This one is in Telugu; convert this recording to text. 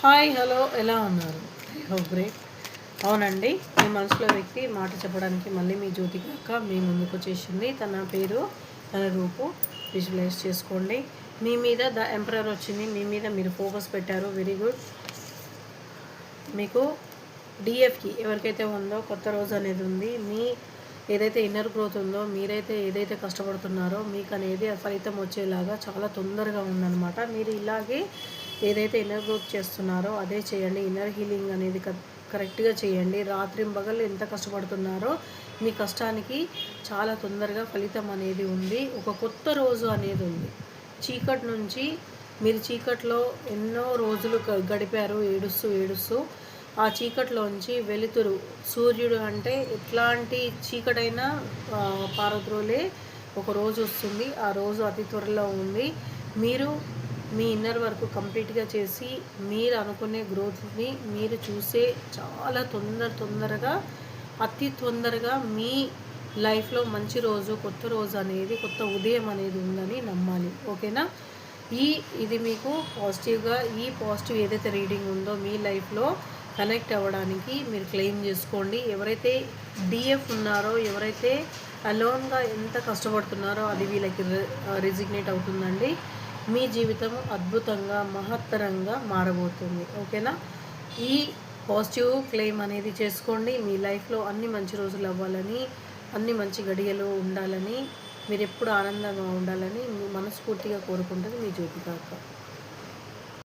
హాయ్ హలో ఎలా ఉన్నారు? I hope great. అవునండి, మీ మనసులో వ్యక్తి మాట చెప్పడానికి మళ్ళీ మీ జ్యోతిక అక్క మీ ముందుకు వచ్చేసింది. తన పేరు, తన రూపు విజువలైజ్ చేసుకోండి. మీ మీద ద ఎంపరర్ వచ్చింది. మీ మీద మీరు ఫోకస్ పెట్టారు. Very good. మీకు డిఎఫ్కి ఎవరికైతే ఉందో కొత్త రోజు అనేది ఉంది. మీ ఏదైతే ఇన్నర్ గ్రోత్ ఉందో, మీరైతే ఏదైతే కష్టపడుతున్నారో మీకు అనేది ఫలితం వచ్చేలాగా చాలా తొందరగా ఉందన్నమాట. మీరు ఇలాగే ఏదైతే ఇన్నర్ గ్రోత్ చేస్తున్నారో అదే చేయండి. ఇన్నర్ హీలింగ్ అనేది కరెక్ట్గా చేయండి. రాత్రింబగళ్ళు ఎంత కష్టపడుతున్నారో మీ కష్టానికి చాలా తొందరగా ఫలితం అనేది ఉంది. ఒక కొత్త రోజు అనేది ఉంది. చీకటి నుంచి మీరు చీకట్లో ఎన్నో రోజులు గడిపారు ఏడుస్తూ. ఆ చీకట్లోంచి వెలుతురు, సూర్యుడు అంటే ఎట్లాంటి చీకటైనా పారద్రోలే ఒక రోజు వస్తుంది. ఆ రోజు అతి త్వరలో ఉంది. మీరు మీ ఇన్నర్ వర్క్ కంప్లీట్గా చేసి మీరు అనుకునే గ్రోత్ని మీరు చూసే చాలా తొందరగా అతి తొందరగా మీ లైఫ్లో మంచి రోజు, కొత్త రోజు అనేది, కొత్త ఉదయం అనేది ఉందని నమ్మాలి. ఓకేనా? ఇది మీకు పాజిటివ్గా, ఈ పాజిటివ్ ఏదైతే రీడింగ్ ఉందో మీ లైఫ్లో కనెక్ట్ అవ్వడానికి మీరు క్లెయిమ్ చేసుకోండి. ఎవరైతే డిఎఫ్ ఉన్నారో, ఎవరైతే అలోన్గా ఎంత కష్టపడుతున్నారో అది వీళ్ళకి రిజిగ్నేట్ అవుతుందండి. మీ జీవితం అద్భుతంగా, మహత్తరంగా మారబోతుంది. ఓకేనా? ఈ పాజిటివ్ క్లెయిమ్ అనేది చేసుకోండి. మీ లైఫ్లో అన్ని మంచి రోజులు అవ్వాలని, అన్ని మంచి గడియలు ఉండాలని, మీరు ఎప్పుడు ఆనందంగా ఉండాలని మనస్ఫూర్తిగా కోరుకుంటుంది మీ జ్యోతిక అక్క.